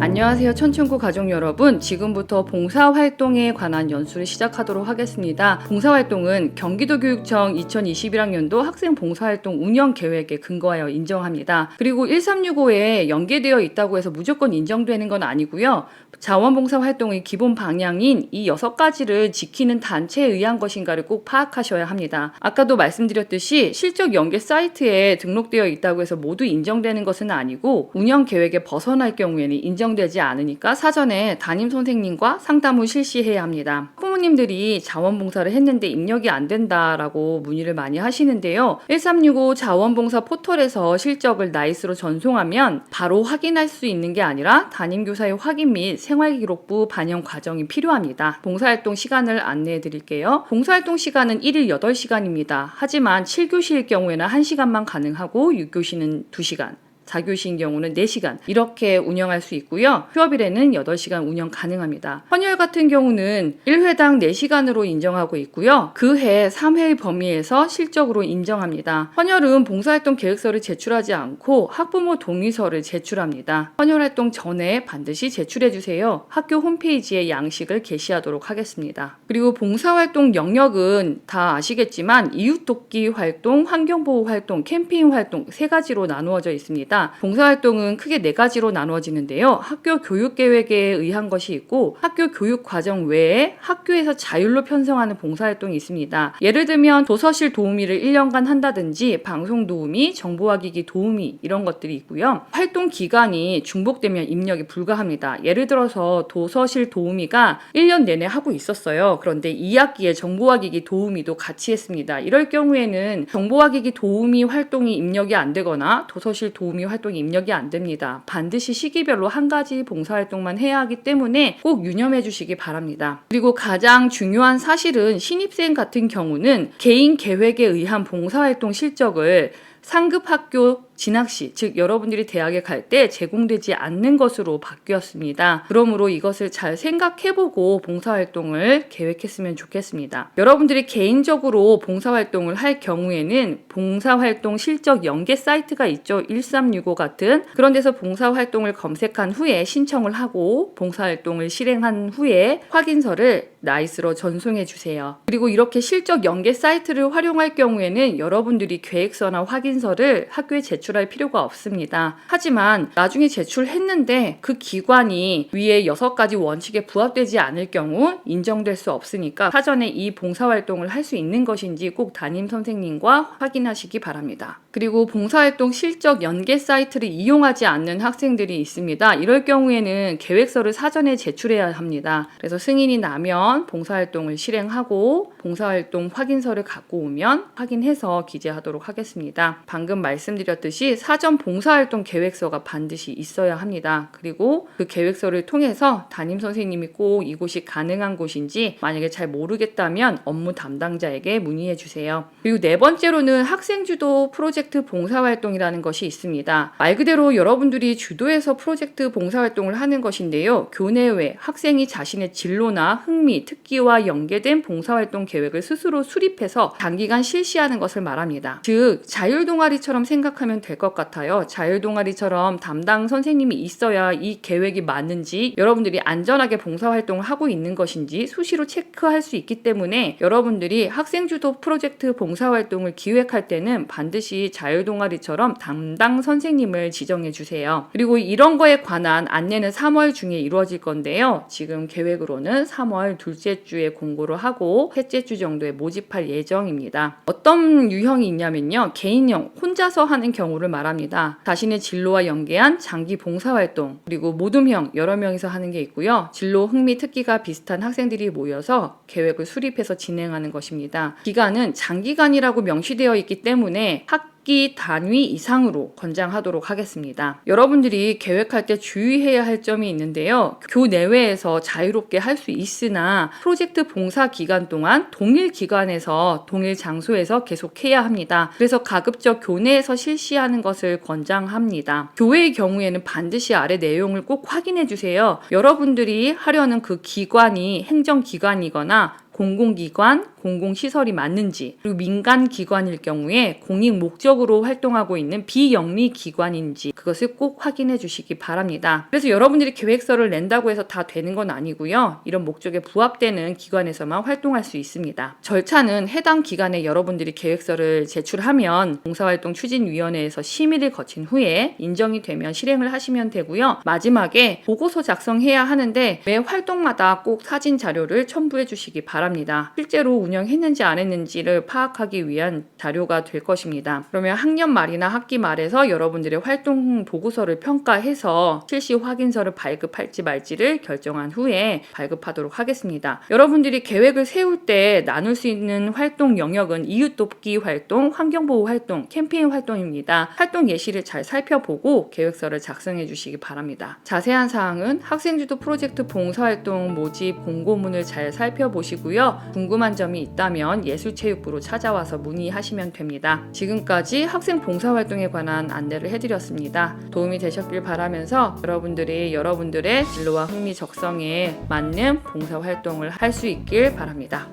안녕하세요, 천춘구 가족 여러분. 지금부터 봉사활동에 관한 연수를 시작하도록 하겠습니다. 봉사활동은 경기도교육청 2021학년도 학생 봉사활동 운영 계획에 근거하여 인정합니다. 그리고 1365에 연계되어 있다고 해서 무조건 인정되는 건 아니고요. 자원봉사활동의 기본 방향인 이 6가지를 지키는 단체에 의한 것인가를 꼭 파악하셔야 합니다. 아까도 말씀드렸듯이 실적 연계 사이트에 등록되어 있다고 해서 모두 인정되는 것은 아니고 운영 계획에 벗어날 경우에는 인정되지 않으니까 사전에 담임 선생님과 상담 후 실시해야 합니다. 부모님들이 자원봉사를 했는데 입력이 안 된다라고 문의를 많이 하시는데요. 1365 자원봉사 포털에서 실적을 나이스로 전송하면 바로 확인할 수 있는 게 아니라 담임교사의 확인 및 생활기록부 반영 과정이 필요합니다. 봉사활동 시간을 안내해 드릴게요. 봉사활동 시간은 1일 8시간입니다. 하지만 7교시일 경우에는 1시간만 가능하고 6교시는 2시간. 4교시인 경우는 4시간 이렇게 운영할 수 있고요. 휴업일에는 8시간 운영 가능합니다. 헌혈 같은 경우는 1회당 4시간으로 인정하고 있고요. 그 해 3회의 범위에서 실적으로 인정합니다. 헌혈은 봉사활동 계획서를 제출하지 않고 학부모 동의서를 제출합니다. 헌혈활동 전에 반드시 제출해주세요. 학교 홈페이지에 양식을 게시하도록 하겠습니다. 그리고 봉사활동 영역은 다 아시겠지만 이웃돕기 활동, 환경보호 활동, 캠페인 활동 3가지로 나누어져 있습니다. 봉사활동은 크게 4가지로 나누어지는데요. 학교 교육계획에 의한 것이 있고 학교 교육과정 외에 학교에서 자율로 편성하는 봉사활동이 있습니다. 예를 들면 도서실 도우미를 1년간 한다든지 방송 도우미, 정보화기기 도우미 이런 것들이 있고요. 활동 기간이 중복되면 입력이 불가합니다. 예를 들어서 도서실 도우미가 1년 내내 하고 있었어요. 그런데 2학기에 정보화기기 도우미도 같이 했습니다. 이럴 경우에는 정보화기기 도우미 활동이 입력이 안 되거나 도서실 도우미 활동이 입력이 안 됩니다. 반드시 시기별로 한 가지 봉사활동만 해야 하기 때문에 꼭 유념해 주시기 바랍니다. 그리고 가장 중요한 사실은 신입생 같은 경우는 개인 계획에 의한 봉사활동 실적을 상급 학교 진학시, 즉 여러분들이 대학에 갈 때 제공되지 않는 것으로 바뀌었습니다. 그러므로 이것을 잘 생각해보고 봉사활동을 계획했으면 좋겠습니다. 여러분들이 개인적으로 봉사활동을 할 경우에는 봉사활동 실적 연계 사이트가 있죠. 1365 같은 그런 데서 봉사활동을 검색한 후에 신청을 하고 봉사활동을 실행한 후에 확인서를 나이스로 전송해 주세요. 그리고 이렇게 실적 연계 사이트를 활용할 경우에는 여러분들이 계획서나 확인서를 학교에 제출할 필요가 없습니다. 하지만 나중에 제출했는데 그 기관이 위에 6가지 원칙에 부합되지 않을 경우 인정될 수 없으니까 사전에 이 봉사활동을 할 수 있는 것인지 꼭 담임 선생님과 확인하시기 바랍니다. 그리고 봉사활동 실적 연계 사이트를 이용하지 않는 학생들이 있습니다. 이럴 경우에는 계획서를 사전에 제출해야 합니다. 그래서 승인이 나면 봉사활동을 실행하고 봉사활동 확인서를 갖고 오면 확인해서 기재하도록 하겠습니다. 방금 말씀드렸듯이 사전 봉사활동 계획서가 반드시 있어야 합니다. 그리고 그 계획서를 통해서 담임 선생님이 꼭 이곳이 가능한 곳인지 만약에 잘 모르겠다면 업무 담당자에게 문의해 주세요. 그리고 4번째로는 학생주도 프로젝트 봉사활동이라는 것이 있습니다. 말 그대로 여러분들이 주도해서 프로젝트 봉사활동을 하는 것인데요. 교내 외 학생이 자신의 진로나 흥미, 특기와 연계된 봉사활동 계획을 스스로 수립해서 단기간 실시하는 것을 말합니다. 즉 자율동아리처럼 생각하면 될 것 같아요. 자율동아리처럼 담당 선생님이 있어야 이 계획이 맞는지 여러분들이 안전하게 봉사활동을 하고 있는 것인지 수시로 체크할 수 있기 때문에 여러분들이 학생주도 프로젝트 봉사활동을 기획할 때는 반드시 자율동아리처럼 담당 선생님을 지정해 주세요. 그리고 이런 거에 관한 안내는 3월 중에 이루어질 건데요. 지금 계획으로는 3월 둘째 주에 공고를 하고 셋째 주 정도에 모집할 예정입니다. 어떤 유형이 있냐면요. 개인형, 혼자서 하는 경우를 말합니다. 자신의 진로와 연계한 장기 봉사활동, 그리고 모둠형, 여러 명이서 하는 게 있고요. 진로, 흥미, 특기가 비슷한 학생들이 모여서 계획을 수립해서 진행하는 것입니다. 기간은 장기간이라고 명시되어 있기 때문에 학기 단위 이상으로 권장하도록 하겠습니다. 여러분들이 계획할 때 주의해야 할 점이 있는데요. 교내외에서 자유롭게 할 수 있으나 프로젝트 봉사 기간 동안 동일 기관에서 동일 장소에서 계속해야 합니다. 그래서 가급적 교내에서 실시하는 것을 권장합니다. 교회의 경우에는 반드시 아래 내용을 꼭 확인해 주세요. 여러분들이 하려는 그 기관이 행정기관이거나 공공기관, 공공시설이 맞는지, 그리고 민간기관일 경우에 공익 목적으로 활동하고 있는 비영리 기관인지 그것을 꼭 확인해 주시기 바랍니다. 그래서 여러분들이 계획서를 낸다고 해서 다 되는 건 아니고요. 이런 목적에 부합되는 기관에서만 활동할 수 있습니다. 절차는 해당 기관에 여러분들이 계획서를 제출하면 봉사활동추진위원회에서 심의를 거친 후에 인정이 되면 실행을 하시면 되고요. 마지막에 보고서 작성해야 하는데 매 활동마다 꼭 사진 자료를 첨부해 주시기 바랍니다. 실제로 운영했는지 안 했는지를 파악하기 위한 자료가 될 것입니다. 그러면 학년 말이나 학기 말에서 여러분들의 활동 보고서를 평가해서 실시 확인서를 발급할지 말지를 결정한 후에 발급하도록 하겠습니다. 여러분들이 계획을 세울 때 나눌 수 있는 활동 영역은 이웃돕기 활동, 환경보호 활동, 캠페인 활동입니다. 활동 예시를 잘 살펴보고 계획서를 작성해 주시기 바랍니다. 자세한 사항은 학생주도 프로젝트 봉사활동 모집 공고문을 잘 살펴보시고요. 궁금한 점이 있다면 예술체육부로 찾아와서 문의하시면 됩니다. 지금까지 학생 봉사활동에 관한 안내를 해드렸습니다. 도움이 되셨길 바라면서 여러분들이 여러분들의 진로와 흥미 적성에 맞는 봉사활동을 할 수 있길 바랍니다.